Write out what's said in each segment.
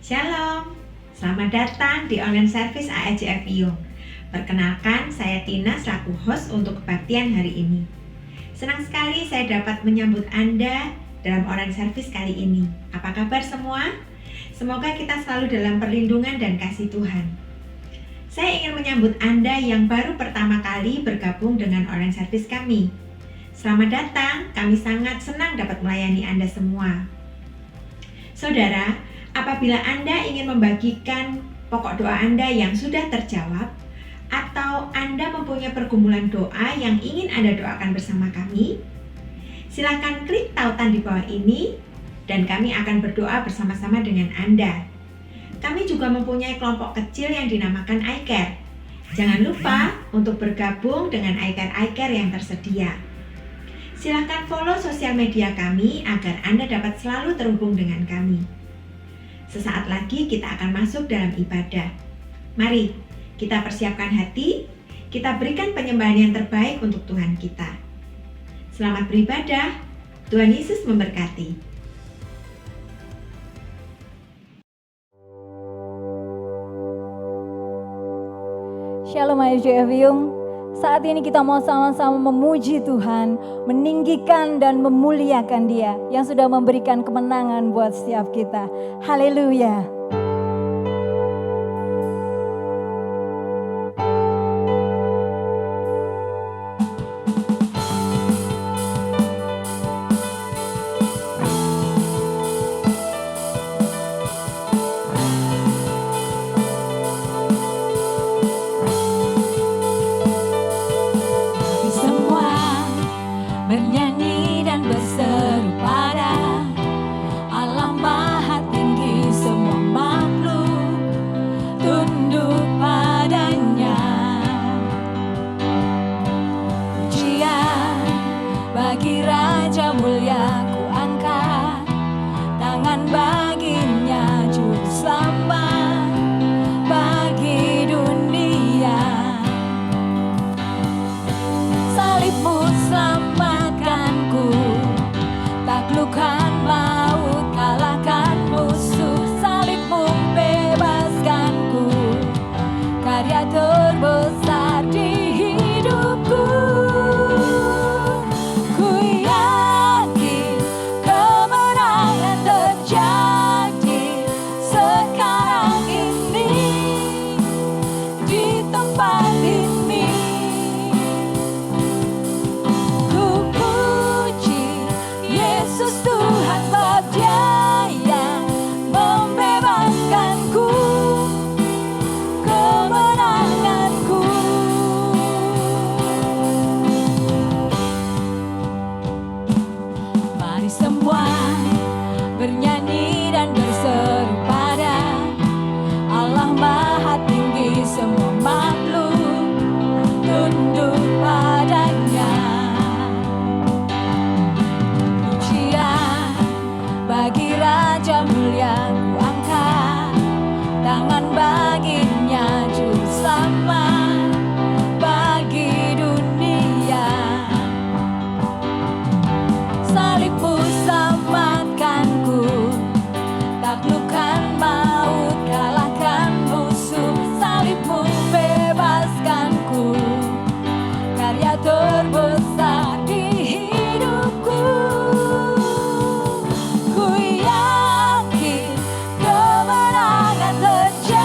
Shalom, selamat datang di online service AEJF Piyung. Perkenalkan, saya Tina selaku host untuk kebaktian hari ini. Senang sekali saya dapat menyambut Anda dalam online service kali ini. Apa kabar semua? Semoga kita selalu dalam perlindungan dan kasih Tuhan. Saya ingin menyambut Anda yang baru pertama kali bergabung dengan online service kami. Selamat datang, kami sangat senang dapat melayani Anda semua. Saudara, apabila Anda ingin membagikan pokok doa Anda yang sudah terjawab, atau Anda mempunyai pergumulan doa yang ingin Anda doakan bersama kami, silakan klik tautan di bawah ini dan kami akan berdoa bersama-sama dengan Anda. Kami juga mempunyai kelompok kecil yang dinamakan iCare. Jangan lupa untuk bergabung dengan iCare yang tersedia. Silakan follow sosial media kami agar Anda dapat selalu terhubung dengan kami. Sesaat lagi kita akan masuk dalam ibadah. Mari kita persiapkan hati, kita berikan penyembahan yang terbaik untuk Tuhan kita. Selamat beribadah, Tuhan Yesus memberkati. Shalom AEJF Piyung. Saat ini kita mau sama-sama memuji Tuhan, meninggikan dan memuliakan Dia yang sudah memberikan kemenangan buat setiap kita. Haleluya. Ku yakin kemenangan terjadi.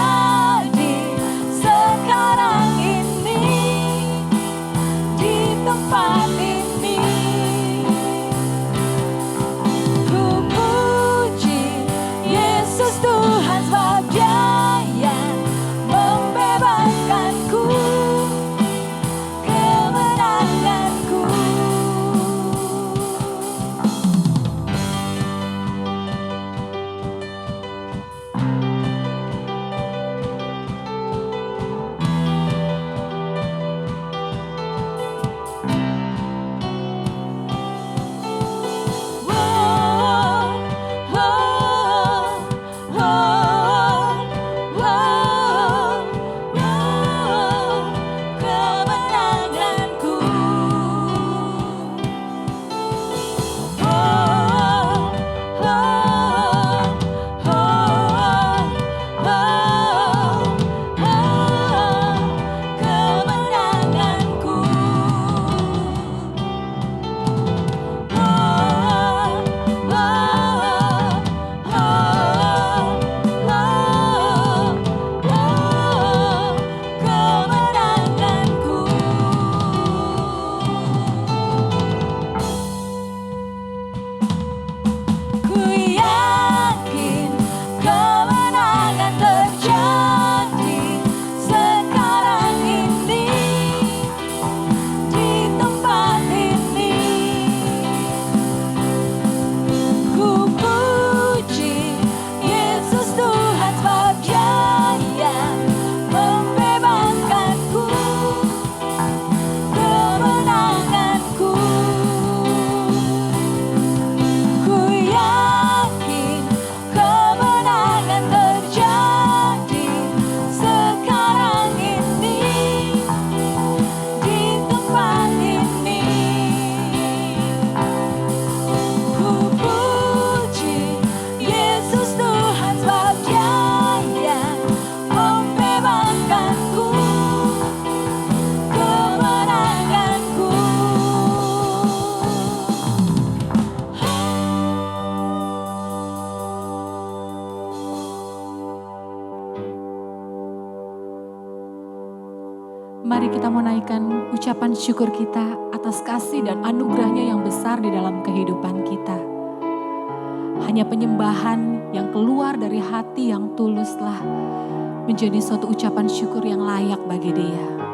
Mari kita menaikkan ucapan syukur kita atas kasih dan anugerahnya yang besar di dalam kehidupan kita. Hanya penyembahan yang keluar dari hati yang tuluslah menjadi suatu ucapan syukur yang layak bagi Dia.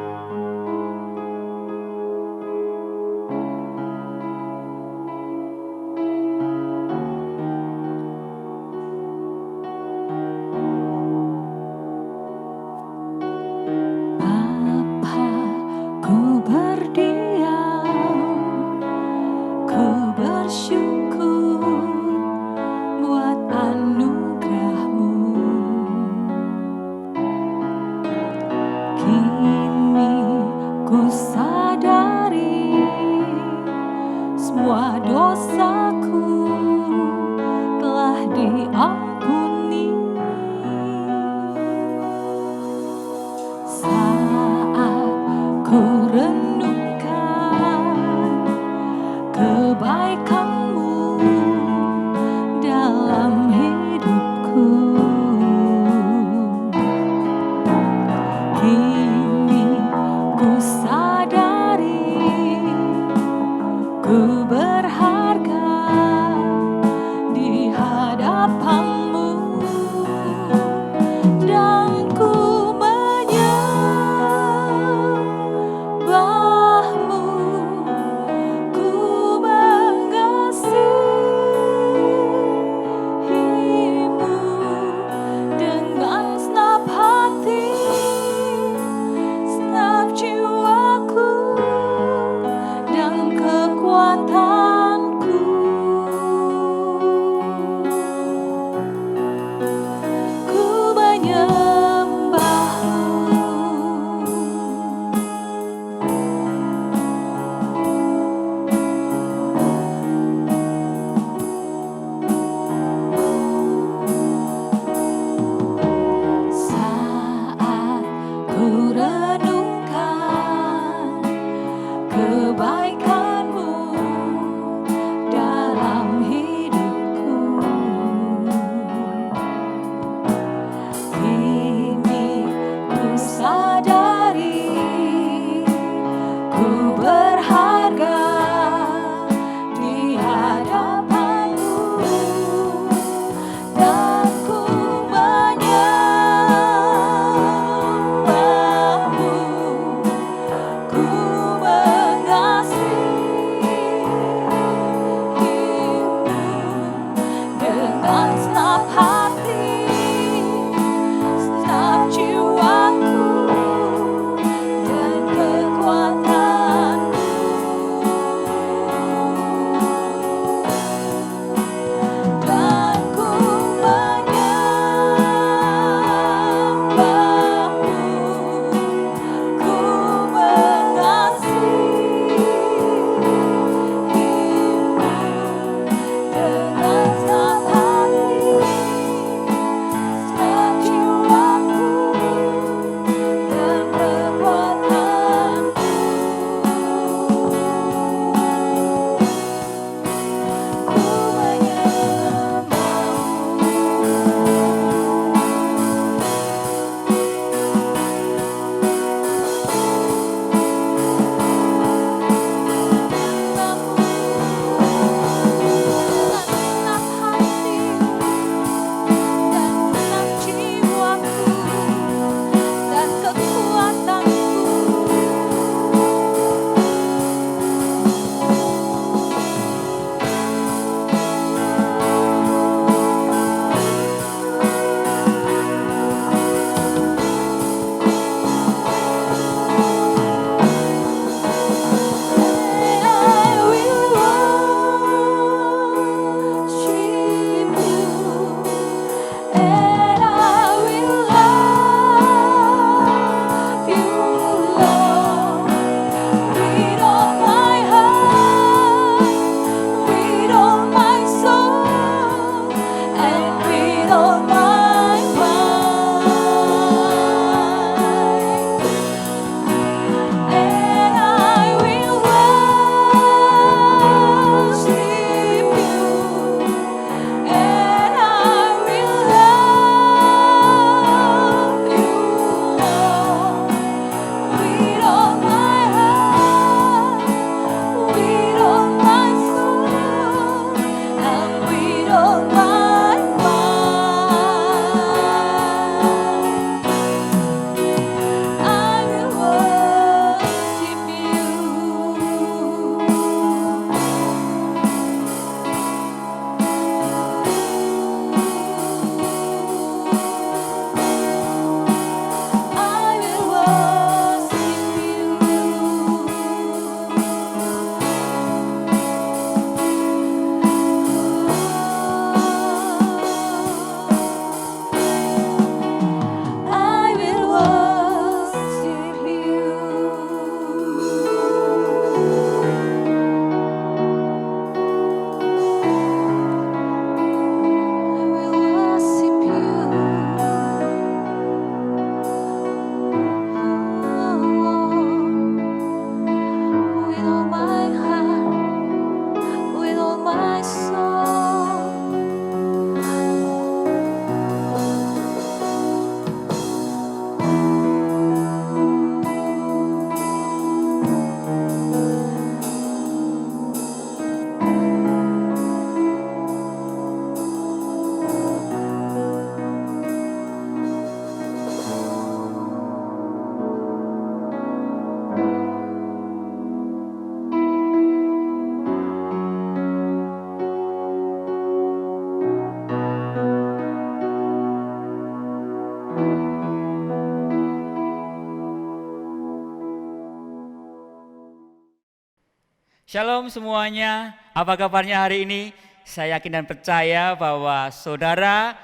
Shalom semuanya, apa kabarnya hari ini? Saya yakin dan percaya bahwa saudara,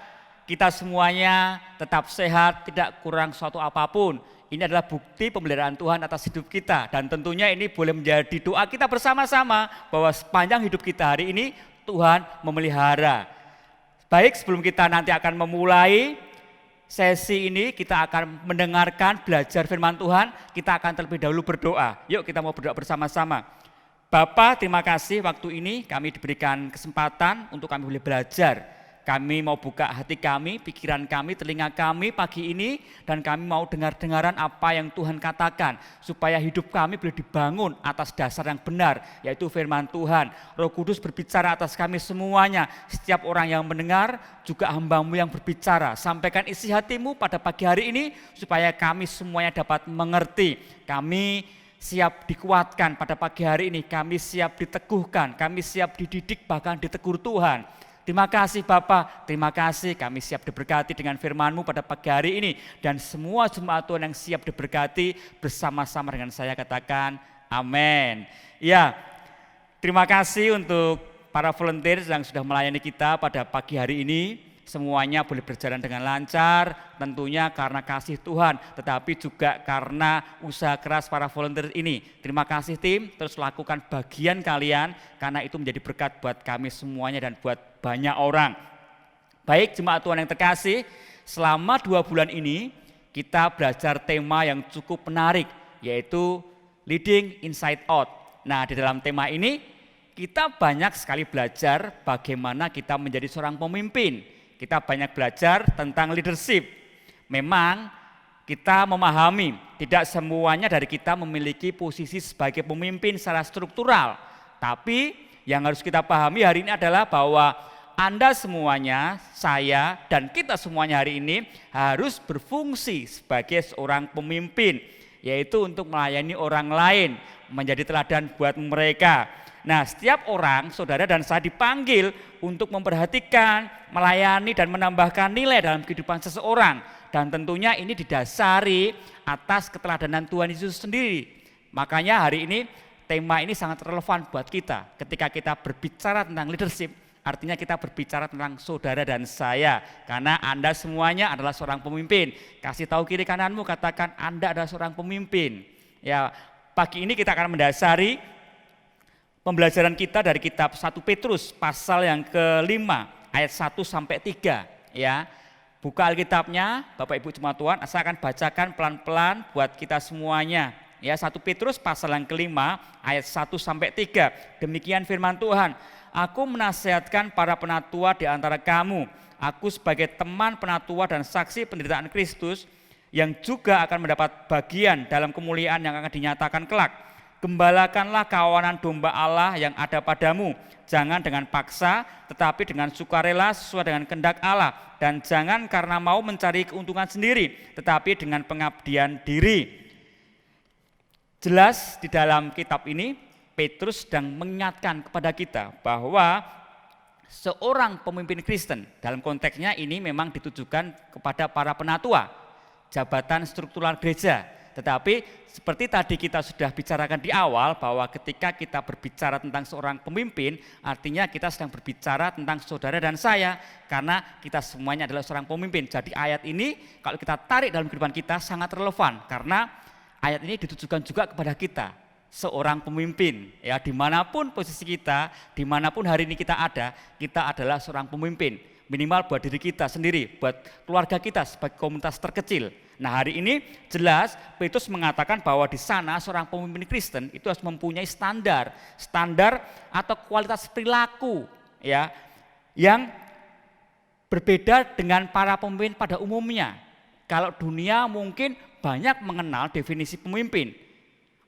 kita semuanya tetap sehat, tidak kurang suatu apapun. Ini adalah bukti pemeliharaan Tuhan atas hidup kita. Dan tentunya ini boleh menjadi doa kita bersama-sama bahwa sepanjang hidup kita hari ini Tuhan memelihara. Baik, sebelum kita nanti akan memulai sesi ini, kita akan mendengarkan belajar firman Tuhan. Kita akan terlebih dahulu berdoa. Yuk kita mau berdoa bersama-sama. Bapa, terima kasih waktu ini kami diberikan kesempatan untuk kami boleh belajar. Kami mau buka hati kami, pikiran kami, telinga kami pagi ini, dan kami mau dengar-dengaran apa yang Tuhan katakan, supaya hidup kami boleh dibangun atas dasar yang benar, yaitu firman Tuhan. Roh Kudus berbicara atas kami semuanya, setiap orang yang mendengar, juga hamba-Mu yang berbicara. Sampaikan isi hati-Mu pada pagi hari ini, supaya kami semuanya dapat mengerti. Kami siap dikuatkan pada pagi hari ini, kami siap diteguhkan, kami siap dididik, bahkan ditegur Tuhan. Terima kasih Bapa, terima kasih kami siap diberkati dengan firman-Mu pada pagi hari ini. Dan semua jemaat Tuhan yang siap diberkati bersama-sama dengan saya katakan amin. Ya, terima kasih untuk para volunteer yang sudah melayani kita pada pagi hari ini. Semuanya boleh berjalan dengan lancar, tentunya karena kasih Tuhan, tetapi juga karena usaha keras para volunteer ini. Terima kasih tim, terus lakukan bagian kalian, karena itu menjadi berkat buat kami semuanya dan buat banyak orang. Baik jemaat Tuhan yang terkasih, selama 2 bulan ini kita belajar tema yang cukup menarik, yaitu Leading Inside Out. Nah, di dalam tema ini kita banyak sekali belajar bagaimana kita menjadi seorang pemimpin. Kita banyak belajar tentang leadership. Memang kita memahami tidak semuanya dari kita memiliki posisi sebagai pemimpin secara struktural. Tapi yang harus kita pahami hari ini adalah bahwa Anda semuanya, saya dan kita semuanya hari ini harus berfungsi sebagai seorang pemimpin. Yaitu untuk melayani orang lain, menjadi teladan buat mereka. Nah, setiap orang, saudara dan saya dipanggil untuk memperhatikan, melayani dan menambahkan nilai dalam kehidupan seseorang. Dan tentunya ini didasari atas keteladanan Tuhan Yesus sendiri. Makanya hari ini tema ini sangat relevan buat kita. Ketika kita berbicara tentang leadership, artinya kita berbicara tentang saudara dan saya. Karena Anda semuanya adalah seorang pemimpin. Kasih tahu kiri kananmu, katakan Anda adalah seorang pemimpin. Ya, pagi ini kita akan mendasari pembelajaran kita dari kitab 1 Petrus pasal yang ke-5 ayat 1 sampai 3 ya. Buka Alkitabnya, Bapak Ibu jemaat Tuhan, saya akan bacakan pelan-pelan buat kita semuanya. Ya, 1 Petrus pasal yang ke-5 ayat 1 sampai 3. Demikian firman Tuhan. Aku menasihatkan para penatua di antara kamu, aku sebagai teman penatua dan saksi penderitaan Kristus yang juga akan mendapat bagian dalam kemuliaan yang akan dinyatakan kelak. Gembalakanlah kawanan domba Allah yang ada padamu, jangan dengan paksa, tetapi dengan sukarela sesuai dengan kehendak Allah, dan jangan karena mau mencari keuntungan sendiri, tetapi dengan pengabdian diri. Jelas di dalam kitab ini, Petrus sedang mengingatkan kepada kita bahwa seorang pemimpin Kristen, dalam konteksnya ini memang ditujukan kepada para penatua, jabatan struktural gereja. Tetapi seperti tadi kita sudah bicarakan di awal bahwa ketika kita berbicara tentang seorang pemimpin, artinya kita sedang berbicara tentang saudara dan saya, karena kita semuanya adalah seorang pemimpin. Jadi ayat ini kalau kita tarik dalam kehidupan kita sangat relevan, karena ayat ini ditujukan juga kepada kita, seorang pemimpin. Ya, dimanapun posisi kita, dimanapun hari ini kita adalah seorang pemimpin. Minimal buat diri kita sendiri, buat keluarga kita sebagai komunitas terkecil. Nah, hari ini jelas Petrus mengatakan bahwa di sana seorang pemimpin Kristen itu harus mempunyai standar atau kualitas perilaku ya yang berbeda dengan para pemimpin pada umumnya. Kalau dunia mungkin banyak mengenal definisi pemimpin.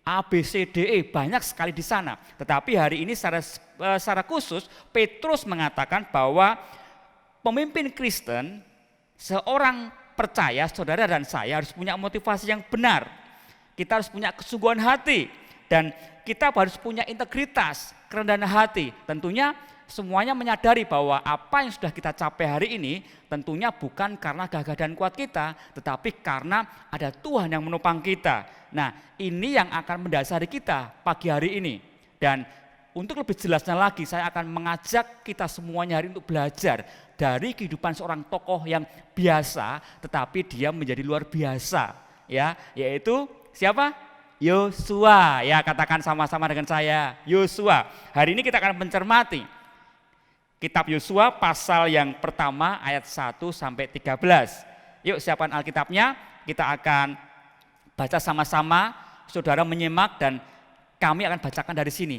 A, B, C, D, E banyak sekali di sana. Tetapi hari ini secara khusus Petrus mengatakan bahwa pemimpin Kristen, seorang percaya, saudara dan saya harus punya motivasi yang benar. Kita harus punya kesungguhan hati dan kita harus punya integritas, kerendahan hati. Tentunya semuanya menyadari bahwa apa yang sudah kita capai hari ini tentunya bukan karena gagah dan kuat kita, tetapi karena ada Tuhan yang menopang kita. Nah, ini yang akan mendasari kita pagi hari ini. Dan untuk lebih jelasnya lagi saya akan mengajak kita semuanya hari ini untuk belajar dari kehidupan seorang tokoh yang biasa tetapi dia menjadi luar biasa, ya, yaitu siapa? Yosua. Ya, katakan sama-sama dengan saya, Yosua. Hari ini kita akan mencermati kitab Yosua pasal yang pertama ayat 1 sampai 13. Yuk siapkan Alkitabnya, kita akan baca sama-sama, saudara menyimak dan kami akan bacakan dari sini.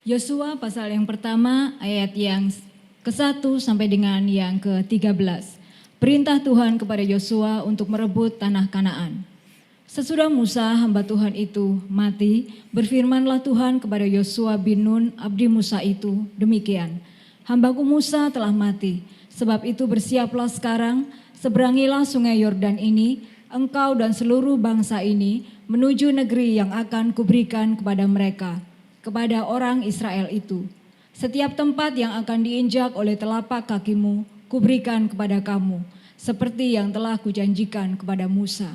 Yosua pasal yang pertama ayat yang ke-1 sampai dengan yang ke-13. Perintah Tuhan kepada Yosua untuk merebut tanah Kanaan. Sesudah Musa hamba Tuhan itu mati, berfirmanlah Tuhan kepada Yosua bin Nun abdi Musa itu, demikian, hambaku Musa telah mati, sebab itu bersiaplah sekarang, seberangilah sungai Yordan ini, engkau dan seluruh bangsa ini, menuju negeri yang akan kuberikan kepada mereka, kepada orang Israel itu. Setiap tempat yang akan diinjak oleh telapak kakimu, kuberikan kepada kamu, seperti yang telah kujanjikan kepada Musa.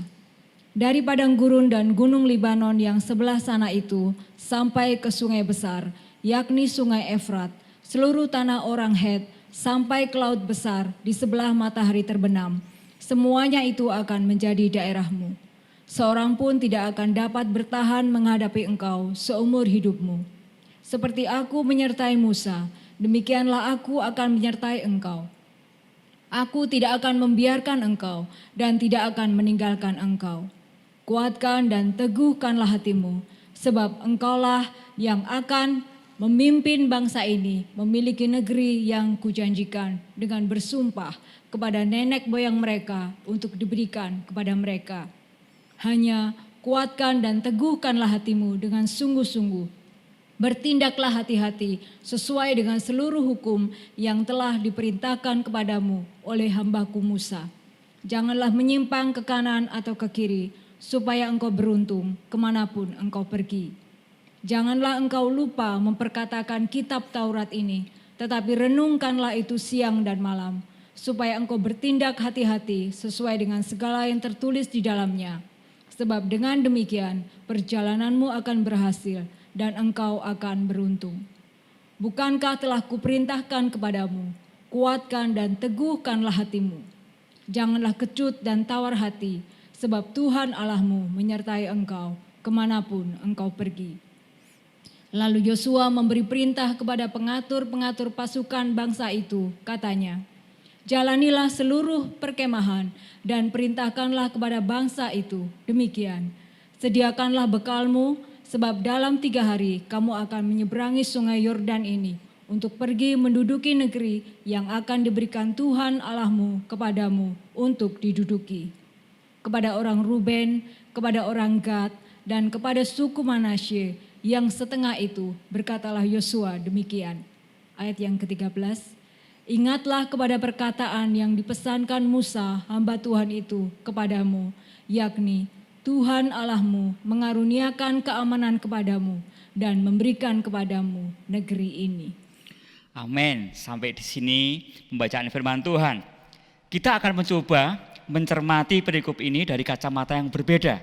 Dari padang gurun dan gunung Libanon yang sebelah sana itu, sampai ke sungai besar, yakni sungai Efrat, seluruh tanah orang Het, sampai ke laut besar di sebelah matahari terbenam, semuanya itu akan menjadi daerahmu. Seorang pun tidak akan dapat bertahan menghadapi engkau seumur hidupmu. Seperti aku menyertai Musa, demikianlah aku akan menyertai engkau. Aku tidak akan membiarkan engkau dan tidak akan meninggalkan engkau. Kuatkan dan teguhkanlah hatimu, sebab engkaulah yang akan memimpin bangsa ini memiliki negeri yang kujanjikan dengan bersumpah kepada nenek moyang mereka untuk diberikan kepada mereka. Hanya kuatkan dan teguhkanlah hatimu dengan sungguh-sungguh. Bertindaklah hati-hati sesuai dengan seluruh hukum yang telah diperintahkan kepadamu oleh hambaku Musa. Janganlah menyimpang ke kanan atau ke kiri, supaya engkau beruntung kemanapun engkau pergi. Janganlah engkau lupa memperkatakan kitab Taurat ini, tetapi renungkanlah itu siang dan malam, supaya engkau bertindak hati-hati sesuai dengan segala yang tertulis di dalamnya. Sebab dengan demikian perjalananmu akan berhasil dan engkau akan beruntung. Bukankah telah kuperintahkan kepadamu, kuatkan dan teguhkanlah hatimu. Janganlah kecut dan tawar hati, sebab Tuhan Allahmu menyertai engkau kemanapun engkau pergi. Lalu Yosua memberi perintah kepada pengatur-pengatur pasukan bangsa itu, katanya, jalanilah seluruh perkemahan dan perintahkanlah kepada bangsa itu, demikian, sediakanlah bekalmu, sebab dalam 3 hari kamu akan menyeberangi sungai Yordan ini untuk pergi menduduki negeri yang akan diberikan Tuhan Allahmu kepadamu untuk diduduki. Kepada orang Ruben, kepada orang Gad, dan kepada suku Manasye yang setengah itu berkatalah Yosua demikian. Ayat yang ke-13, ingatlah kepada perkataan yang dipesankan Musa hamba Tuhan itu kepadamu, yakni Tuhan Allahmu mengaruniakan keamanan kepadamu dan memberikan kepadamu negeri ini. Amin. Sampai di sini pembacaan firman Tuhan. Kita akan mencoba mencermati perikop ini dari kacamata yang berbeda.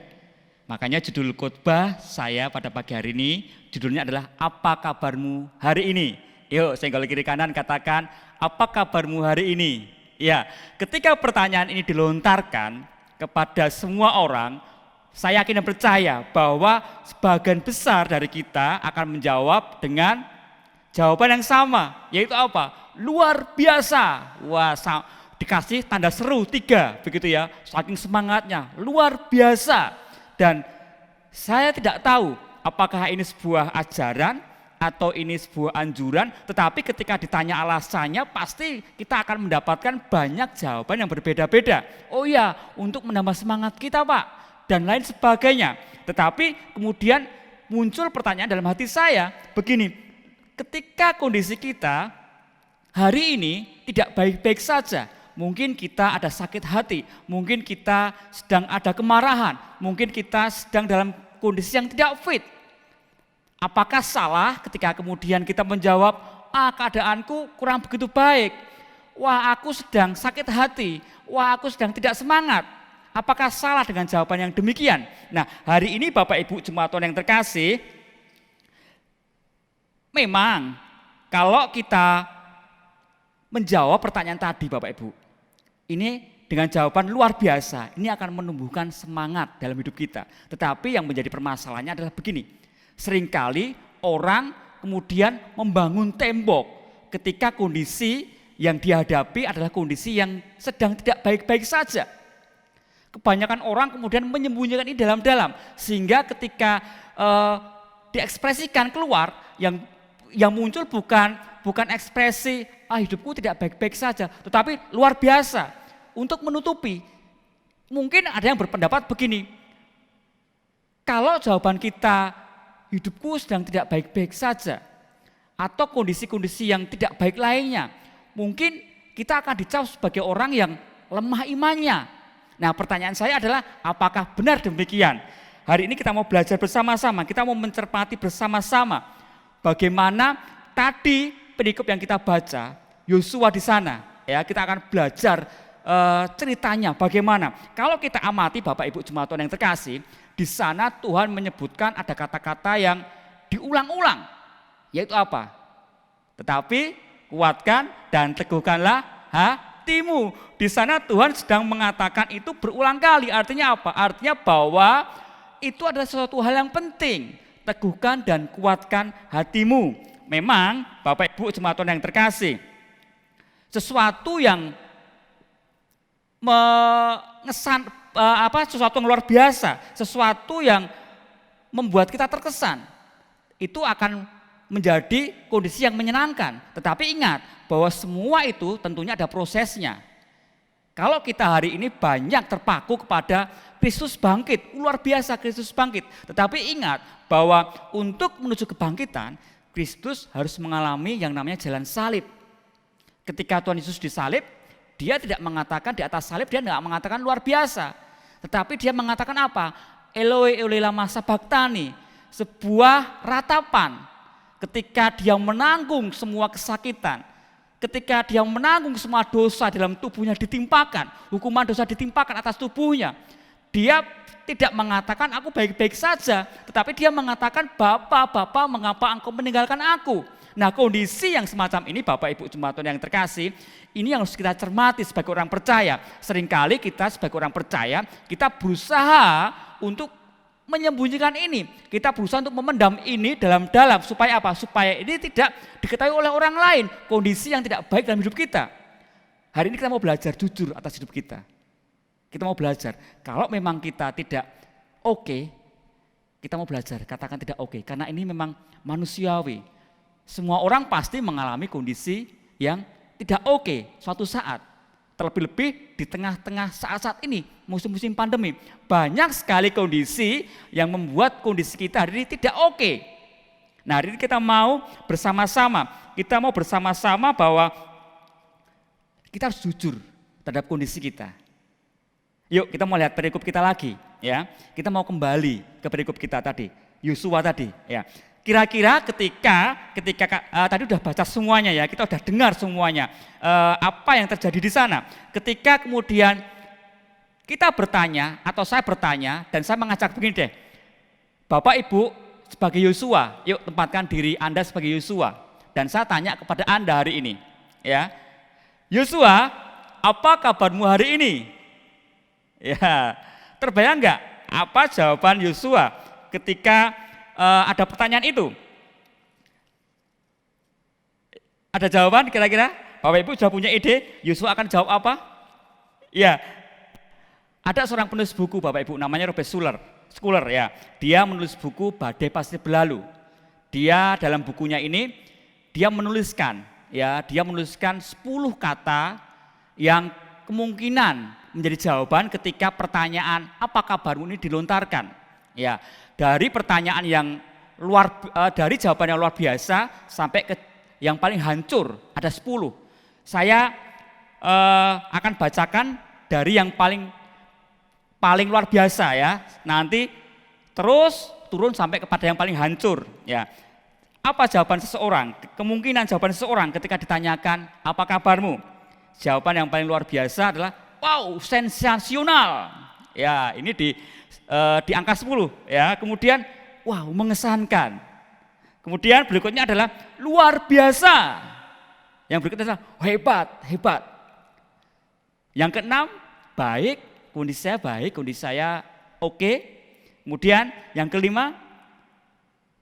Makanya judul khotbah saya pada pagi hari ini judulnya adalah apa kabarmu hari ini. Yuk senggol kiri kanan katakan apa kabarmu hari ini. Ya, ketika pertanyaan ini dilontarkan kepada semua orang, saya yakin dan percaya bahwa sebagian besar dari kita akan menjawab dengan jawaban yang sama, yaitu apa? Luar biasa. Wah, dikasih tanda seru 3, begitu ya. Saking semangatnya, luar biasa. Dan saya tidak tahu apakah ini sebuah ajaran atau ini sebuah anjuran, tetapi ketika ditanya alasannya pasti kita akan mendapatkan banyak jawaban yang berbeda-beda. Oh ya, untuk menambah semangat kita Pak, dan lain sebagainya. Tetapi kemudian muncul pertanyaan dalam hati saya, begini, ketika kondisi kita hari ini tidak baik-baik saja, mungkin kita ada sakit hati, mungkin kita sedang ada kemarahan, mungkin kita sedang dalam kondisi yang tidak fit. Apakah salah ketika kemudian kita menjawab, keadaanku kurang begitu baik, wah aku sedang sakit hati, wah aku sedang tidak semangat. Apakah salah dengan jawaban yang demikian? Nah, hari ini Bapak Ibu Jemaat Tuhan yang terkasih, memang kalau kita menjawab pertanyaan tadi Bapak Ibu, ini dengan jawaban luar biasa, ini akan menumbuhkan semangat dalam hidup kita. Tetapi yang menjadi permasalahannya adalah begini, seringkali orang kemudian membangun tembok ketika kondisi yang dihadapi adalah kondisi yang sedang tidak baik-baik saja. Kebanyakan orang kemudian menyembunyikan ini dalam-dalam, sehingga ketika diekspresikan keluar, yang muncul bukan ekspresi hidupku tidak baik-baik saja, tetapi luar biasa untuk menutupi. Mungkin ada yang berpendapat begini, kalau jawaban kita hidupku sedang tidak baik-baik saja, atau kondisi-kondisi yang tidak baik lainnya, mungkin kita akan dicap sebagai orang yang lemah imannya. Nah, pertanyaan saya adalah apakah benar demikian? Hari ini kita mau belajar bersama-sama, kita mau mencermati bersama-sama bagaimana tadi perikop yang kita baca, Yosua di sana, ya kita akan belajar ceritanya bagaimana. Kalau kita amati Bapak Ibu Jemaat Tuhan yang terkasih, di sana Tuhan menyebutkan ada kata-kata yang diulang-ulang, yaitu apa? Tetapi kuatkan dan teguhkanlah hatimu. Di sana Tuhan sedang mengatakan itu berulang kali. Artinya apa? Artinya bahwa itu adalah sesuatu hal yang penting. Teguhkan dan kuatkan hatimu. Memang Bapak Ibu Jemaat Tuhan yang terkasih, sesuatu yang sesuatu yang luar biasa, sesuatu yang membuat kita terkesan, itu akan menjadi kondisi yang menyenangkan. Tetapi ingat bahwa semua itu tentunya ada prosesnya. Kalau kita hari ini banyak terpaku kepada Kristus bangkit, luar biasa Kristus bangkit. Tetapi ingat bahwa untuk menuju kebangkitan, Kristus harus mengalami yang namanya jalan salib. Ketika Tuhan Yesus disalib, dia tidak mengatakan di atas salib, dia tidak mengatakan luar biasa. Tetapi dia mengatakan apa? Eloi, Eloi lama sabachthani, sebuah ratapan. Ketika dia menanggung semua kesakitan, ketika dia menanggung semua dosa dalam tubuhnya ditimpakan, hukuman dosa ditimpakan atas tubuhnya, dia tidak mengatakan aku baik-baik saja, tetapi dia mengatakan Bapa, mengapa engkau meninggalkan aku? Nah, kondisi yang semacam ini Bapak Ibu Jemaat Tuhan yang terkasih, ini yang harus kita cermati sebagai orang percaya. Seringkali kita sebagai orang percaya, kita berusaha untuk menyembunyikan ini. Kita berusaha untuk memendam ini dalam-dalam supaya apa? Supaya ini tidak diketahui oleh orang lain, kondisi yang tidak baik dalam hidup kita. Hari ini kita mau belajar jujur atas hidup kita. Kita mau belajar, kalau memang kita tidak oke, kita mau belajar, katakan tidak oke, karena ini memang manusiawi. Semua orang pasti mengalami kondisi yang tidak oke suatu saat. Terlebih-lebih di tengah-tengah saat-saat ini, musim-musim pandemi. Banyak sekali kondisi yang membuat kondisi kita hari ini tidak oke. Nah, hari ini kita mau bersama-sama bahwa kita harus jujur terhadap kondisi kita. Yuk kita mau lihat perikop kita lagi ya. Kita mau kembali ke perikop kita tadi, Yosua tadi ya. Kira-kira ketika tadi udah baca semuanya ya, kita udah dengar semuanya apa yang terjadi di sana. Ketika kemudian kita bertanya atau saya bertanya dan saya mengajak begini deh. Bapak Ibu sebagai Yosua, yuk tempatkan diri Anda sebagai Yosua dan saya tanya kepada Anda hari ini ya. Yosua, apa kabarmu hari ini? Ya, terbayang nggak apa jawaban Yosua ketika ada pertanyaan itu? Ada jawaban kira-kira? Bapak Ibu sudah punya ide Yosua akan jawab apa? Ya, ada seorang penulis buku Bapak Ibu namanya Robert Schuller ya. Dia menulis buku Badai Pasti Berlalu. Dia dalam bukunya ini dia menuliskan 10 kata yang kemungkinan menjadi jawaban ketika pertanyaan apa kabarmu ini dilontarkan. Ya, dari pertanyaan yang dari jawaban yang luar biasa sampai ke yang paling hancur ada 10. Saya akan bacakan dari yang paling luar biasa ya. Nanti terus turun sampai kepada yang paling hancur ya. Apa jawaban seseorang? Kemungkinan jawaban seseorang ketika ditanyakan apa kabarmu? Jawaban yang paling luar biasa adalah wow, sensasional. Ya, ini di angka 10 ya. Kemudian wow, mengesankan. Kemudian berikutnya adalah luar biasa. Yang berikutnya adalah hebat, hebat. Yang keenam, baik, kondisi saya baik, kondisi saya oke. Kemudian yang kelima,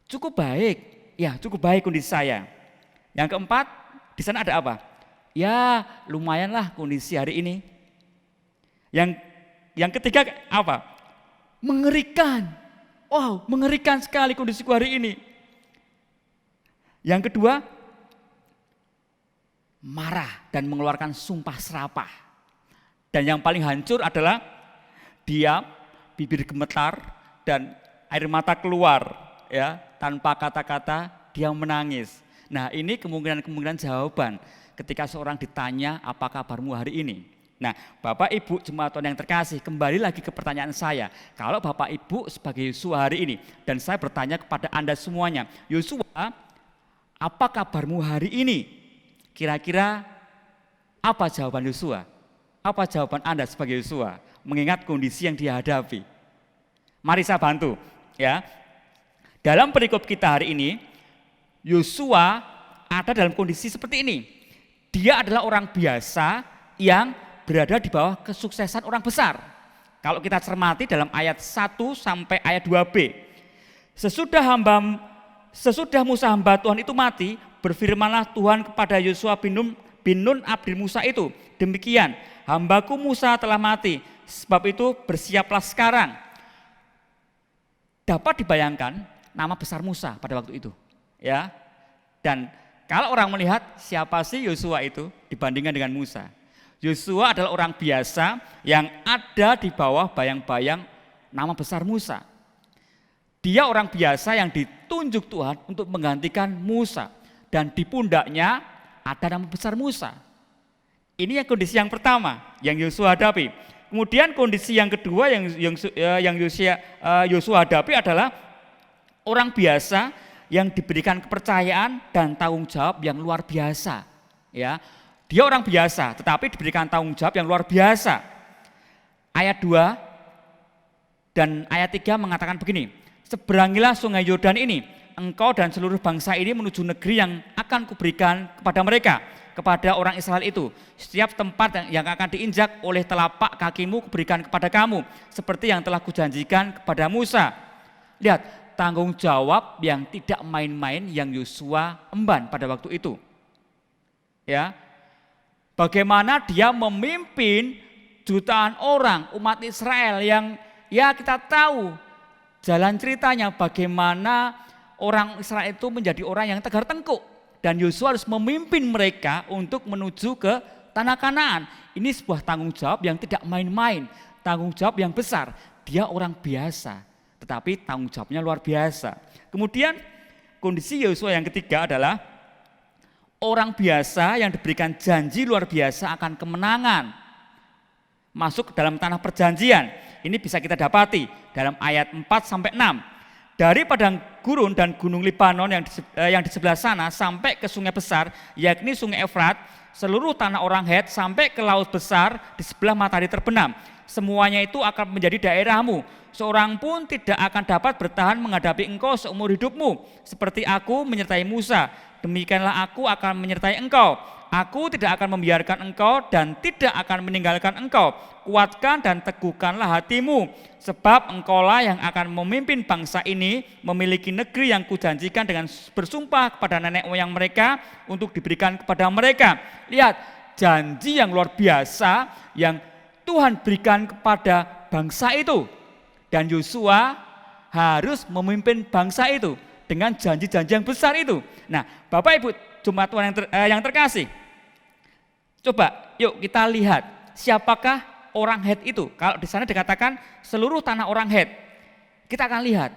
cukup baik, ya cukup baik kondisi saya. Yang keempat, di sana ada apa? Ya lumayanlah kondisi hari ini. Yang ketiga apa? Mengerikan. Wow, mengerikan sekali kondisiku hari ini. Yang kedua, marah dan mengeluarkan sumpah serapah. Dan yang paling hancur adalah diam, bibir gemetar, dan air mata keluar, ya, tanpa kata-kata dia menangis. Nah, ini kemungkinan jawaban ketika seorang ditanya apa kabarmu hari ini. Nah, Bapak Ibu jemaat Tuhan yang terkasih, kembali lagi ke pertanyaan saya. Kalau Bapak Ibu sebagai Yosua hari ini, dan saya bertanya kepada Anda semuanya, Yosua, apa kabarmu hari ini? Kira-kira apa jawaban Yosua? Apa jawaban Anda sebagai Yosua mengingat kondisi yang dihadapi? Mari saya bantu, ya. Dalam perikop kita hari ini, Yosua ada dalam kondisi seperti ini. Dia adalah orang biasa yang berada di bawah kesuksesan orang besar. Kalau kita cermati dalam ayat 1 sampai ayat 2b. Sesudah Musa hamba Tuhan itu mati, berfirmanlah Tuhan kepada Yosua bin Nun abdi Musa itu, demikian, hambaku Musa telah mati, sebab itu bersiaplah sekarang. Dapat dibayangkan nama besar Musa pada waktu itu, ya. Dan kalau orang melihat siapa sih Yosua itu dibandingkan dengan Musa? Yosua adalah orang biasa yang ada di bawah bayang-bayang nama besar Musa. Dia orang biasa yang ditunjuk Tuhan untuk menggantikan Musa, dan di pundaknya ada nama besar Musa. Ini yang kondisi yang pertama yang Yosua hadapi. Kemudian kondisi yang kedua yang Yosua hadapi adalah orang biasa yang diberikan kepercayaan dan tanggung jawab yang luar biasa. Ya, dia orang biasa tetapi diberikan tanggung jawab yang luar biasa. Ayat 2 dan ayat 3 mengatakan begini, seberangilah sungai Yordan ini, engkau dan seluruh bangsa ini menuju negeri yang akan kuberikan kepada mereka, kepada orang Israel itu. Setiap tempat yang akan diinjak oleh telapak kakimu kuberikan kepada kamu, seperti yang telah kujanjikan kepada Musa. Lihat, tanggung jawab yang tidak main-main yang Yosua emban pada waktu itu. Ya, bagaimana dia memimpin jutaan orang umat Israel yang ya kita tahu jalan ceritanya bagaimana orang Israel itu menjadi orang yang tegar tengkuk. Dan Yosua harus memimpin mereka untuk menuju ke tanah Kanaan. Ini sebuah tanggung jawab yang tidak main-main, tanggung jawab yang besar. Dia orang biasa, tetapi tanggung jawabnya luar biasa. Kemudian kondisi Yosua yang ketiga adalah orang biasa yang diberikan janji luar biasa akan kemenangan. Masuk ke dalam tanah perjanjian. Ini bisa kita dapati dalam ayat 4 sampai 6. Dari padang gurun dan gunung Libanon yang di sebelah sana sampai ke sungai besar, yakni sungai Efrat, seluruh tanah orang Het sampai ke laut besar di sebelah matahari terbenam. Semuanya itu akan menjadi daerahmu. Seorang pun tidak akan dapat bertahan menghadapi engkau seumur hidupmu. Seperti aku menyertai Musa, demikianlah aku akan menyertai engkau. Aku tidak akan membiarkan engkau dan tidak akan meninggalkan engkau. Kuatkan dan teguhkanlah hatimu, sebab engkaulah yang akan memimpin bangsa ini memiliki negeri yang kujanjikan dengan bersumpah kepada nenek moyang mereka untuk diberikan kepada mereka. Lihat, janji yang luar biasa yang Tuhan berikan kepada bangsa itu. Dan Yosua harus memimpin bangsa itu dengan janji-janji yang besar itu. Nah, Bapak Ibu jemaat Tuhan yang terkasih, coba yuk kita lihat siapakah orang Het itu. Kalau di sana dikatakan seluruh tanah orang Het, kita akan lihat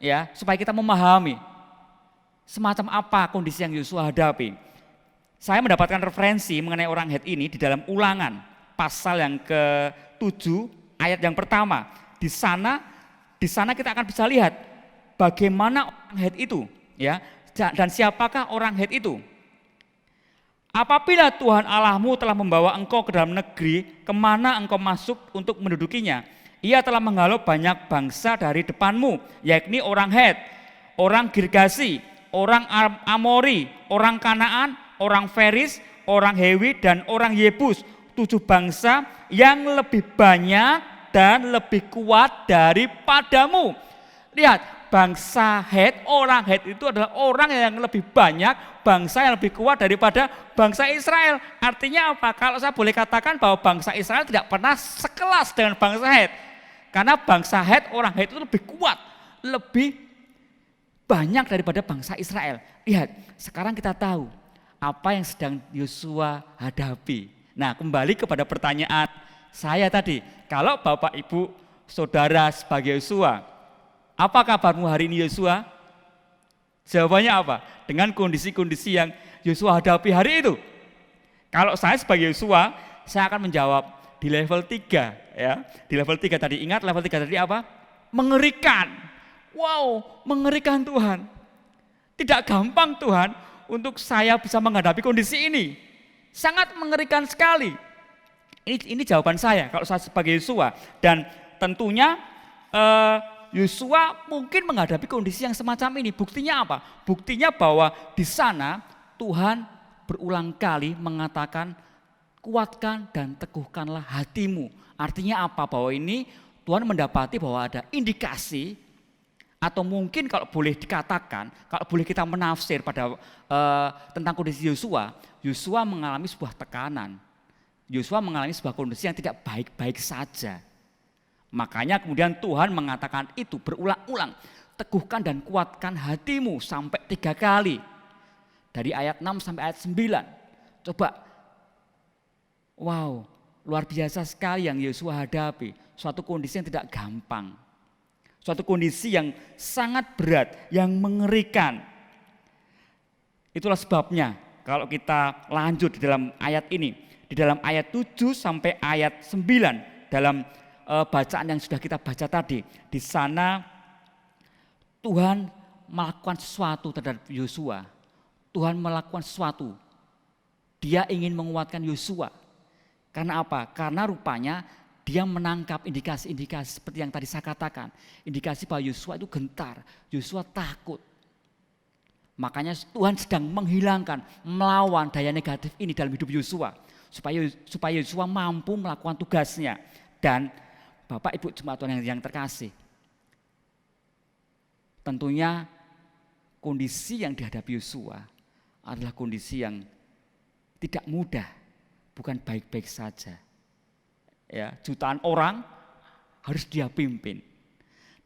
ya supaya kita memahami semacam apa kondisi yang Yosua hadapi. Saya mendapatkan referensi mengenai orang Het ini di dalam Ulangan pasal yang ke-7 ayat yang pertama. Di sana kita akan bisa lihat bagaimana orang Het itu ya, dan siapakah orang Het itu. Apabila Tuhan Allahmu telah membawa engkau ke dalam negeri kemana engkau masuk untuk mendudukinya, Ia telah menghalau banyak bangsa dari depanmu, yakni orang Het, orang Girgasi, orang Amori, orang Kanaan, orang Feris, orang Hewi, dan orang Yebus. 7 bangsa yang lebih banyak dan lebih kuat daripadamu. Lihat, bangsa Het, orang Het itu adalah orang yang lebih banyak, bangsa yang lebih kuat daripada bangsa Israel. Artinya apa? Kalau saya boleh katakan bahwa bangsa Israel tidak pernah sekelas dengan bangsa Het. Karena bangsa Het, orang Het itu lebih kuat, lebih banyak daripada bangsa Israel. Lihat, sekarang kita tahu apa yang sedang Yosua hadapi. Nah, kembali kepada pertanyaan saya tadi. Kalau Bapak, Ibu, Saudara sebagai Yosua, apa kabarmu hari ini Yosua? Jawabannya apa? Dengan kondisi-kondisi yang Yosua hadapi hari itu. Kalau saya sebagai Yosua, saya akan menjawab di level 3 ya. Di level 3 tadi, ingat level 3 tadi apa? Mengerikan. Wow, mengerikan Tuhan. Tidak gampang Tuhan untuk saya bisa menghadapi kondisi ini. Sangat mengerikan sekali. Ini jawaban saya kalau saya sebagai Yosua. Dan tentunya Yosua mungkin menghadapi kondisi yang semacam ini. Buktinya apa? Buktinya bahwa di sana Tuhan berulang kali mengatakan, kuatkan dan teguhkanlah hatimu. Artinya apa? Bahwa ini Tuhan mendapati bahwa ada indikasi, atau mungkin kalau boleh dikatakan, kalau boleh kita menafsir pada tentang kondisi Yosua, Yosua mengalami sebuah tekanan. Yosua mengalami sebuah kondisi yang tidak baik-baik saja. Makanya kemudian Tuhan mengatakan itu berulang-ulang, teguhkan dan kuatkan hatimu sampai 3 kali. Dari ayat 6 sampai ayat 9. Coba, wow, luar biasa sekali yang Yosua hadapi. Suatu kondisi yang tidak gampang. Suatu kondisi yang sangat berat, yang mengerikan. Itulah sebabnya kalau kita lanjut di dalam ayat ini, di dalam ayat 7 sampai ayat 9 dalam bacaan yang sudah kita baca tadi, di sana Tuhan melakukan sesuatu terhadap Yosua. Tuhan melakukan sesuatu. Dia ingin menguatkan Yosua. Karena apa? Karena rupanya dia menangkap indikasi-indikasi seperti yang tadi saya katakan. Indikasi bahwa Yosua itu gentar, Yosua takut. Makanya Tuhan sedang menghilangkan, melawan daya negatif ini dalam hidup Yosua. Supaya Yosua mampu melakukan tugasnya. Dan Bapak Ibu Jemaat Tuhan yang terkasih, tentunya kondisi yang dihadapi Yosua adalah kondisi yang tidak mudah, bukan baik-baik saja. Ya, jutaan orang harus dia pimpin.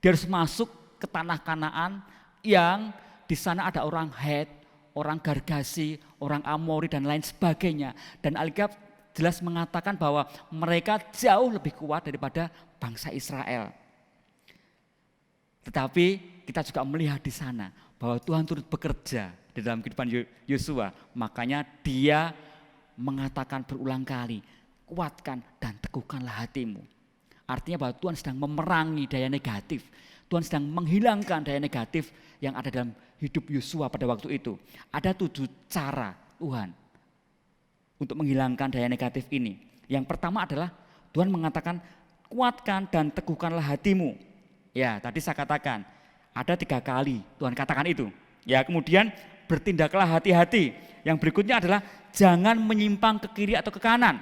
Dia harus masuk ke tanah Kanaan yang di sana ada orang Het, orang Gargasi, orang Amori dan lain sebagainya. Dan Alkitab jelas mengatakan bahwa mereka jauh lebih kuat daripada bangsa Israel. Tetapi kita juga melihat di sana bahwa Tuhan turut bekerja di dalam kehidupan Yosua. Makanya dia mengatakan berulang kali, kuatkan dan teguhkanlah hatimu. Artinya bahwa Tuhan sedang memerangi daya negatif. Tuhan sedang menghilangkan daya negatif yang ada dalam hidup Yosua pada waktu itu. Ada 7 cara Tuhan untuk menghilangkan daya negatif ini. Yang pertama adalah Tuhan mengatakan, kuatkan dan teguhkanlah hatimu. Ya, tadi saya katakan ada 3 kali Tuhan katakan itu. Ya, kemudian bertindaklah hati-hati. Yang berikutnya adalah jangan menyimpang ke kiri atau ke kanan.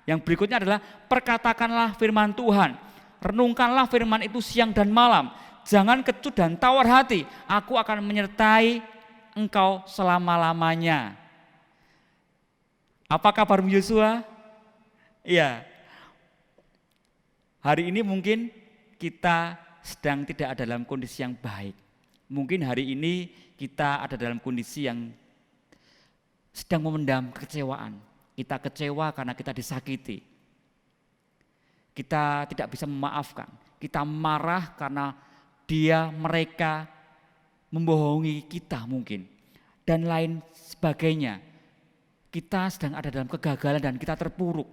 Yang berikutnya adalah perkatakanlah firman Tuhan. Renungkanlah firman itu siang dan malam. Jangan kecut dan tawar hati. Aku akan menyertai engkau selama-lamanya. Apa kabarmu Yosua? Iya. Hari ini mungkin kita sedang tidak ada dalam kondisi yang baik. Mungkin hari ini kita ada dalam kondisi yang sedang memendam kekecewaan. Kita kecewa karena kita disakiti. Kita tidak bisa memaafkan. Kita marah karena mereka membohongi kita mungkin. Dan lain sebagainya. Kita sedang ada dalam kegagalan dan kita terpuruk.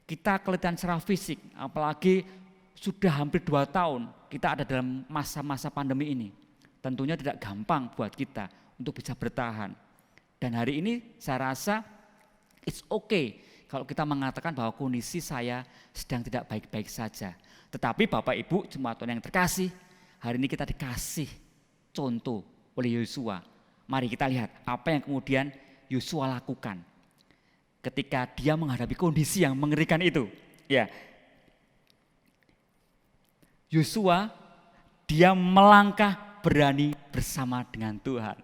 Kita keletihan secara fisik, apalagi sudah hampir 2 tahun kita ada dalam masa-masa pandemi ini. Tentunya tidak gampang buat kita untuk bisa bertahan. Dan hari ini saya rasa it's okay kalau kita mengatakan bahwa kondisi saya sedang tidak baik-baik saja. Tetapi Bapak Ibu Jemaat Tuhan yang terkasih, hari ini kita dikasih contoh oleh Yosua. Mari kita lihat apa yang kemudian Yosua lakukan ketika dia menghadapi kondisi yang mengerikan itu. Ya, Yosua dia melangkah berani bersama dengan Tuhan.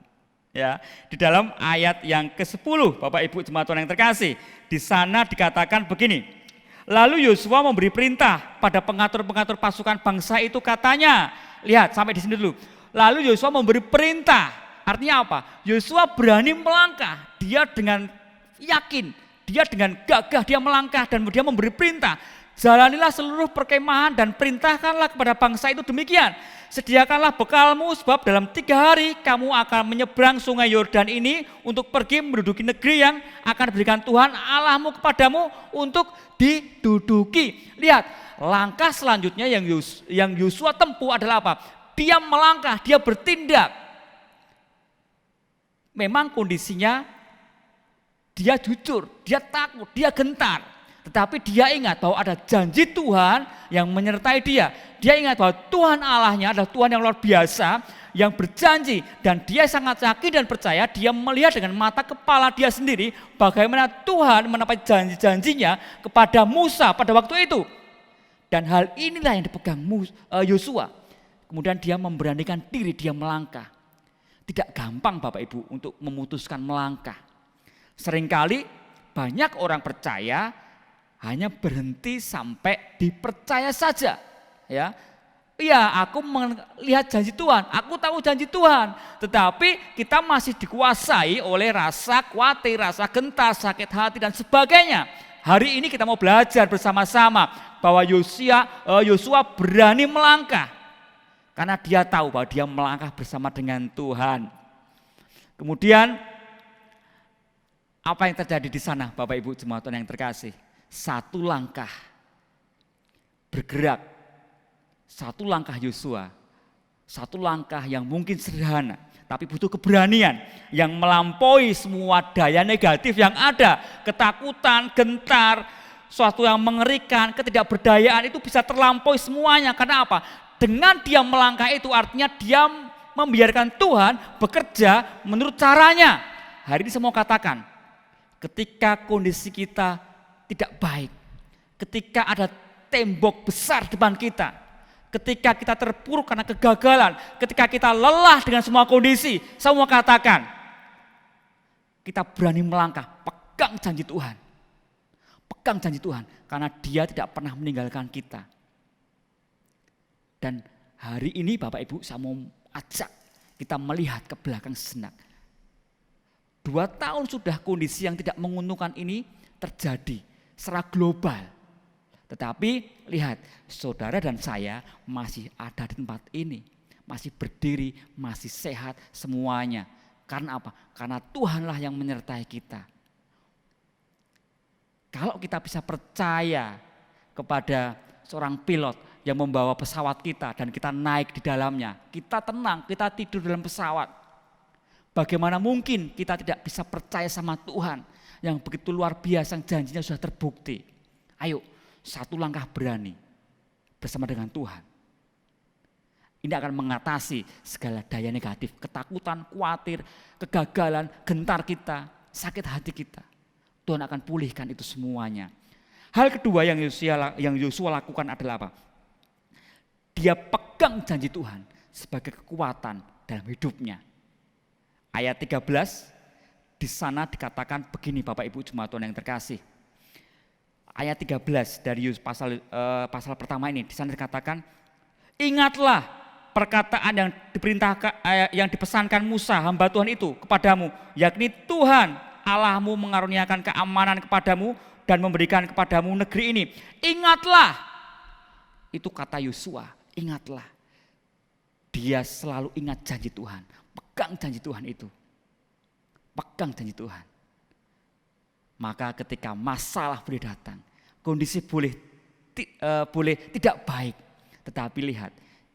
Ya, di dalam ayat yang ke-10 Bapak Ibu jemaat Tuhan yang terkasih, di sana dikatakan begini. Lalu Yosua memberi perintah pada pengatur-pengatur pasukan bangsa itu, katanya, lihat sampai di sini dulu. Lalu Yosua memberi perintah, artinya apa? Yosua berani melangkah, dia dengan yakin, dia dengan gagah dia melangkah dan dia memberi perintah. Jalanilah seluruh perkemahan dan perintahkanlah kepada bangsa itu demikian. Sediakanlah bekalmu sebab dalam 3 hari kamu akan menyeberang sungai Yordan ini untuk pergi menduduki negeri yang akan diberikan Tuhan Allahmu kepadamu untuk diduduki. Lihat, langkah selanjutnya yang Yosua tempuh adalah apa? Dia melangkah, dia bertindak. Memang kondisinya dia jujur, dia takut, dia gentar. Tetapi dia ingat bahwa ada janji Tuhan yang menyertai dia. Dia ingat bahwa Tuhan Allahnya adalah Tuhan yang luar biasa, yang berjanji. Dan dia sangat yakin dan percaya, dia melihat dengan mata kepala dia sendiri bagaimana Tuhan menepati janji-janjinya kepada Musa pada waktu itu. Dan hal inilah yang dipegang Yosua. Kemudian dia memberanikan diri, dia melangkah. Tidak gampang Bapak Ibu untuk memutuskan melangkah. Seringkali banyak orang percaya hanya berhenti sampai dipercaya saja, ya. Iya, aku melihat janji Tuhan, aku tahu janji Tuhan, tetapi kita masih dikuasai oleh rasa khawatir, rasa gentar, sakit hati dan sebagainya. Hari ini kita mau belajar bersama-sama bahwa Yosua berani melangkah karena dia tahu bahwa dia melangkah bersama dengan Tuhan. Kemudian apa yang terjadi di sana Bapak Ibu jemaat Tuhan yang terkasih? Satu langkah bergerak, satu langkah Yosua, satu langkah yang mungkin sederhana, tapi butuh keberanian yang melampaui semua daya negatif yang ada, ketakutan, gentar, suatu yang mengerikan, ketidakberdayaan itu bisa terlampaui semuanya. Karena apa? Dengan dia melangkah itu artinya dia membiarkan Tuhan bekerja menurut caranya. Hari ini saya mau katakan, ketika kondisi kita tidak baik, ketika ada tembok besar depan kita, ketika kita terpuruk karena kegagalan, ketika kita lelah dengan semua kondisi, saya mau katakan, kita berani melangkah, pegang janji Tuhan. Pegang janji Tuhan, karena Dia tidak pernah meninggalkan kita. Dan hari ini Bapak Ibu saya mau ajak kita melihat ke belakang sejenak. 2 tahun sudah kondisi yang tidak menguntungkan ini terjadi secara global. Tetapi lihat, saudara dan saya masih ada di tempat ini, masih berdiri, masih sehat semuanya. Karena apa? Karena Tuhanlah yang menyertai kita. Kalau kita bisa percaya kepada seorang pilot yang membawa pesawat kita dan kita naik di dalamnya, kita tenang, kita tidur dalam pesawat. Bagaimana mungkin kita tidak bisa percaya sama Tuhan yang begitu luar biasa, yang janjinya sudah terbukti. Ayo, satu langkah berani bersama dengan Tuhan. Ini akan mengatasi segala daya negatif, ketakutan, khawatir, kegagalan, gentar kita, sakit hati kita. Tuhan akan pulihkan itu semuanya. Hal kedua yang Yosua lakukan adalah apa? Dia pegang janji Tuhan sebagai kekuatan dalam hidupnya. Ayat 13, di sana dikatakan begini Bapak Ibu jemaat Tuhan yang terkasih. Ayat 13 dari pasal pertama ini, di sana dikatakan, ingatlah perkataan yang diperintahkan, yang dipesankan Musa hamba Tuhan itu kepadamu, yakni Tuhan Allahmu mengaruniakan keamanan kepadamu dan memberikan kepadamu negeri ini. Ingatlah, itu kata Yosua, ingatlah. Dia selalu ingat janji Tuhan, pegang janji Tuhan itu. Pegang janji Tuhan. Maka ketika masalah boleh datang, kondisi boleh tidak baik, tetapi lihat,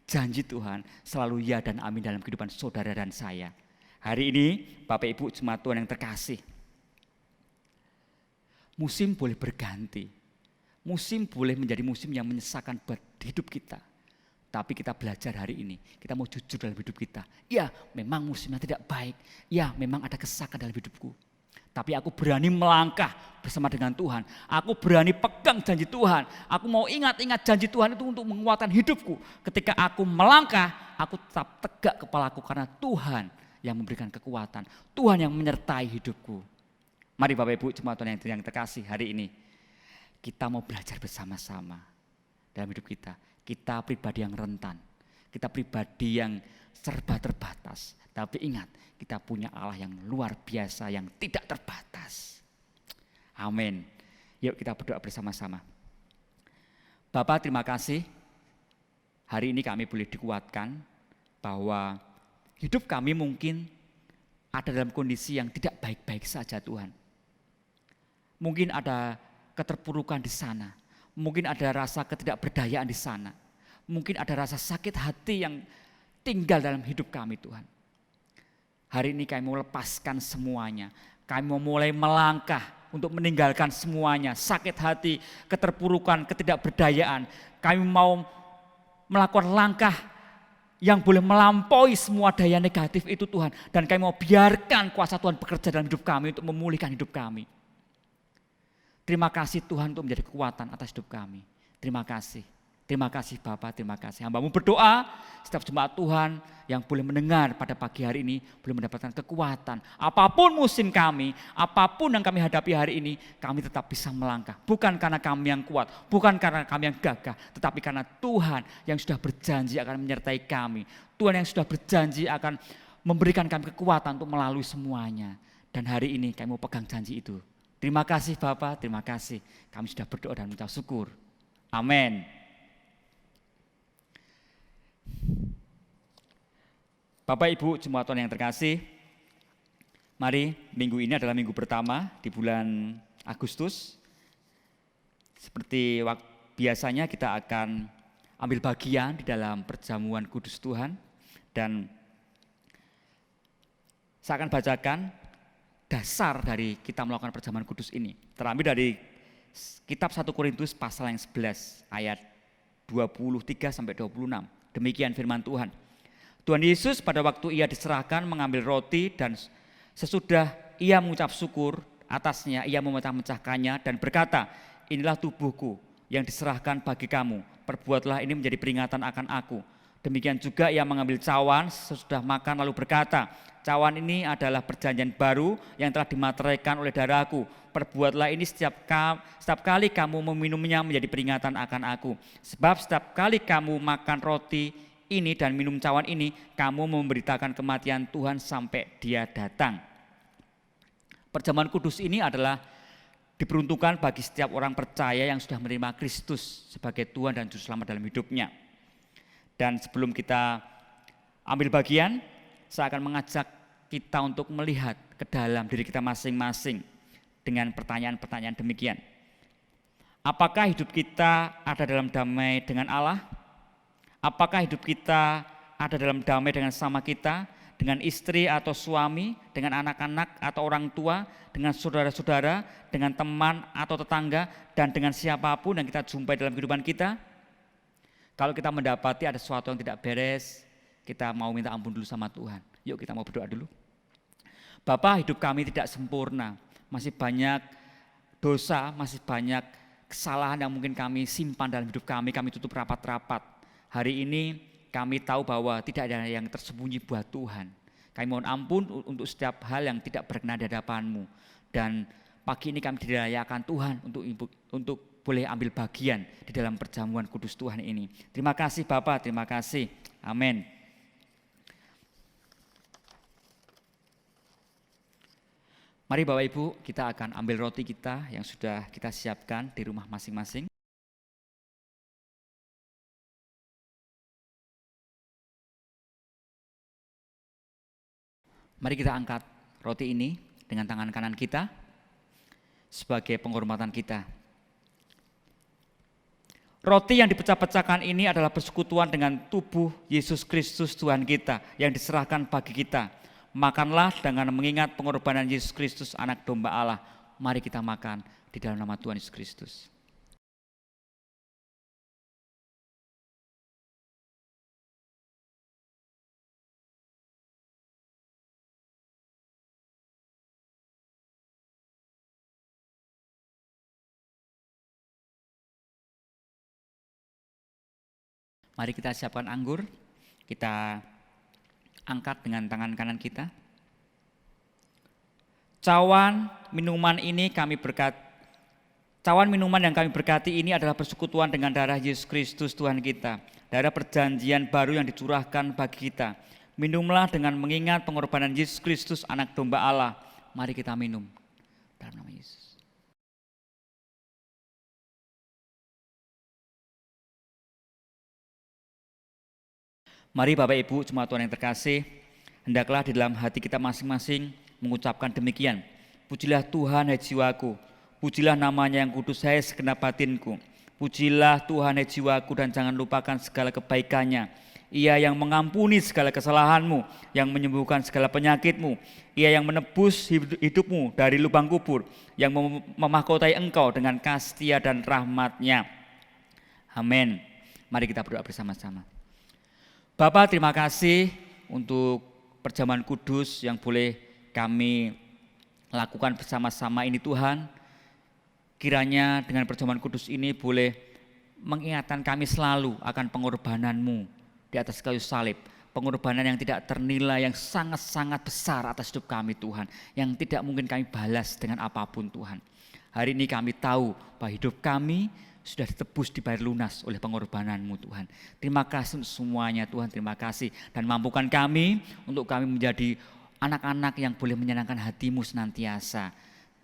janji Tuhan selalu ya dan amin dalam kehidupan saudara dan saya. Hari ini Bapak Ibu jemaat Tuhan yang terkasih, musim boleh berganti, musim boleh menjadi musim yang menyesakan buat hidup kita. Tapi kita belajar hari ini, kita mau jujur dalam hidup kita. Ya, memang musimnya tidak baik. Ya, memang ada kesakan dalam hidupku. Tapi aku berani melangkah bersama dengan Tuhan. Aku berani pegang janji Tuhan. Aku mau ingat-ingat janji Tuhan itu untuk menguatkan hidupku. Ketika aku melangkah, aku tetap tegak kepalaku karena Tuhan yang memberikan kekuatan. Tuhan yang menyertai hidupku. Mari Bapak Ibu jemaat Tuhan yang terkasih, hari ini kita mau belajar bersama-sama dalam hidup kita. Kita pribadi yang rentan. Kita pribadi yang serba terbatas. Tapi ingat, kita punya Allah yang luar biasa, yang tidak terbatas. Amin. Yuk kita berdoa bersama-sama. Bapak, terima kasih. Hari ini kami boleh dikuatkan bahwa hidup kami mungkin ada dalam kondisi yang tidak baik-baik saja Tuhan. Mungkin ada keterpurukan di sana. Mungkin ada rasa ketidakberdayaan di sana. Mungkin ada rasa sakit hati yang tinggal dalam hidup kami Tuhan. Hari ini kami mau lepaskan semuanya. Kami mau mulai melangkah untuk meninggalkan semuanya. Sakit hati, keterpurukan, ketidakberdayaan. Kami mau melakukan langkah yang boleh melampaui semua daya negatif itu Tuhan. Dan kami mau biarkan kuasa Tuhan bekerja dalam hidup kami untuk memulihkan hidup kami. Terima kasih Tuhan untuk menjadi kekuatan atas hidup kami. Terima kasih. Terima kasih Bapak, terima kasih. Hamba-Mu berdoa setiap jemaat Tuhan yang boleh mendengar pada pagi hari ini boleh mendapatkan kekuatan. Apapun musim kami, apapun yang kami hadapi hari ini, kami tetap bisa melangkah. Bukan karena kami yang kuat, bukan karena kami yang gagah, tetapi karena Tuhan yang sudah berjanji akan menyertai kami. Tuhan yang sudah berjanji akan memberikan kami kekuatan untuk melalui semuanya. Dan hari ini kami mau pegang janji itu. Terima kasih Bapak, terima kasih. Kami sudah berdoa dan mengucap syukur. Amin. Bapak Ibu jemaat Tuhan yang terkasih, mari minggu ini adalah minggu pertama di bulan Agustus. Seperti biasanya kita akan ambil bagian di dalam perjamuan kudus Tuhan. Dan saya akan bacakan dasar dari kita melakukan perjamuan kudus ini. Terambil dari kitab 1 Korintus pasal yang 11 ayat 23 sampai 26. Demikian firman Tuhan. Tuhan Yesus pada waktu ia diserahkan mengambil roti dan sesudah ia mengucap syukur atasnya ia memecah-mecahkannya dan berkata, inilah tubuhku yang diserahkan bagi kamu, perbuatlah ini menjadi peringatan akan aku. Demikian juga ia mengambil cawan sesudah makan lalu berkata, cawan ini adalah perjanjian baru yang telah dimateraikan oleh darahku. Perbuatlah ini setiap kali kamu meminumnya menjadi peringatan akan aku. Sebab setiap kali kamu makan roti ini dan minum cawan ini, kamu memberitakan kematian Tuhan sampai Dia datang. Perjamuan kudus ini adalah diperuntukkan bagi setiap orang percaya yang sudah menerima Kristus sebagai Tuhan dan Juru Selamat dalam hidupnya. Dan sebelum kita ambil bagian, saya akan mengajak kita untuk melihat ke dalam diri kita masing-masing dengan pertanyaan-pertanyaan demikian. Apakah hidup kita ada dalam damai dengan Allah? Apakah hidup kita ada dalam damai dengan sama kita, dengan istri atau suami, dengan anak-anak atau orang tua, dengan saudara-saudara, dengan teman atau tetangga, dan dengan siapapun yang kita jumpai dalam kehidupan kita? Kalau kita mendapati ada sesuatu yang tidak beres, kita mau minta ampun dulu sama Tuhan. Yuk kita mau berdoa dulu. Bapa, hidup kami tidak sempurna, masih banyak dosa, masih banyak kesalahan yang mungkin kami simpan dalam hidup kami tutup rapat-rapat. Hari ini kami tahu bahwa tidak ada yang tersembunyi buat Tuhan. Kami mohon ampun untuk setiap hal yang tidak berkenan di hadapan-Mu. Dan pagi ini kami dirayakan Tuhan untuk boleh ambil bagian di dalam perjamuan kudus Tuhan ini. Terima kasih Bapak, terima kasih. Amin. Mari Bapak Ibu, kita akan ambil roti kita yang sudah kita siapkan di rumah masing-masing. Mari kita angkat roti ini dengan tangan kanan kita sebagai penghormatan kita. Roti yang dipecah-pecahkan ini adalah persekutuan dengan tubuh Yesus Kristus Tuhan kita yang diserahkan bagi kita. Makanlah dengan mengingat pengorbanan Yesus Kristus anak domba Allah. Mari kita makan di dalam nama Tuhan Yesus Kristus. Mari kita siapkan anggur, kita angkat dengan tangan kanan kita. Cawan minuman yang kami berkati ini adalah persekutuan dengan darah Yesus Kristus Tuhan kita. Darah perjanjian baru yang dicurahkan bagi kita. Minumlah dengan mengingat pengorbanan Yesus Kristus anak domba Allah. Mari kita minum dalam nama Yesus. Mari Bapak Ibu jemaat Tuhan yang terkasih, hendaklah di dalam hati kita masing-masing mengucapkan demikian. Pujilah Tuhan hai jiwaku, pujilah namanya yang kudus hai segenap batinku. Pujilah Tuhan hai jiwaku dan jangan lupakan segala kebaikannya. Ia yang mengampuni segala kesalahanmu, yang menyembuhkan segala penyakitmu. Ia yang menebus hidupmu dari lubang kubur, yang memahkotai engkau dengan kasih dan rahmat-Nya. Amin. Mari kita berdoa bersama-sama. Bapa, terima kasih untuk perjamuan kudus yang boleh kami lakukan bersama-sama ini Tuhan. Kiranya dengan perjamuan kudus ini boleh mengingatkan kami selalu akan pengorbanan-Mu di atas kayu salib. Pengorbanan yang tidak ternilai, yang sangat-sangat besar atas hidup kami Tuhan. Yang tidak mungkin kami balas dengan apapun Tuhan. Hari ini kami tahu bahwa hidup kami sudah ditebus, dibayar lunas oleh pengorbanan-Mu Tuhan. Terima kasih untuk semuanya Tuhan, terima kasih. Dan mampukan kami untuk kami menjadi anak-anak yang boleh menyenangkan hati-Mu senantiasa.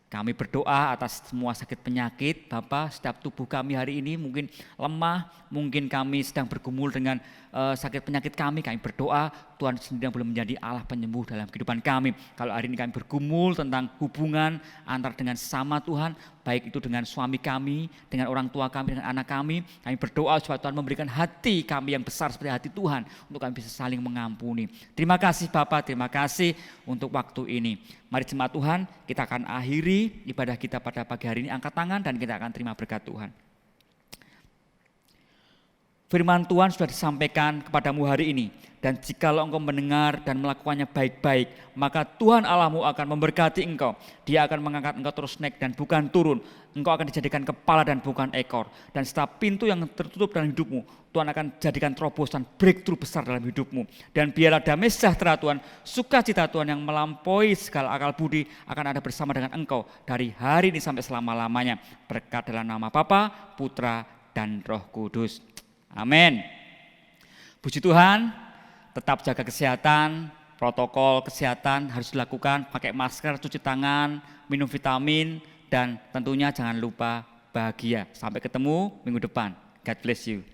Kami berdoa atas semua sakit penyakit, Bapa, setiap tubuh kami hari ini mungkin lemah, mungkin kami sedang bergumul dengan sakit penyakit kami berdoa, Tuhan sendiri yang boleh menjadi Allah penyembuh dalam kehidupan kami. Kalau hari ini kami bergumul tentang hubungan antara dengan sama Tuhan, baik itu dengan suami kami, dengan orang tua kami, dengan anak kami berdoa supaya Tuhan memberikan hati kami yang besar seperti hati Tuhan, untuk kami bisa saling mengampuni. Terima kasih Bapa, terima kasih untuk waktu ini. Mari jemaat Tuhan, kita akan akhiri ibadah kita pada pagi hari ini, angkat tangan dan kita akan terima berkat Tuhan. Firman Tuhan sudah disampaikan kepadamu hari ini, dan jikalau engkau mendengar dan melakukannya baik-baik, maka Tuhan Allahmu akan memberkati engkau. Dia akan mengangkat engkau terus naik dan bukan turun. Engkau akan dijadikan kepala dan bukan ekor. Dan setiap pintu yang tertutup dalam hidupmu, Tuhan akan jadikan terobosan breakthrough besar dalam hidupmu. Dan biarlah damai sejahtera Tuhan, sukacita Tuhan yang melampaui segala akal budi akan ada bersama dengan engkau dari hari ini sampai selama-lamanya. Berkat dalam nama Bapa, Putra, dan Roh Kudus. Amin. Puji Tuhan, tetap jaga kesehatan, protokol kesehatan harus dilakukan, pakai masker, cuci tangan, minum vitamin, dan tentunya jangan lupa bahagia. Sampai ketemu minggu depan. God bless you.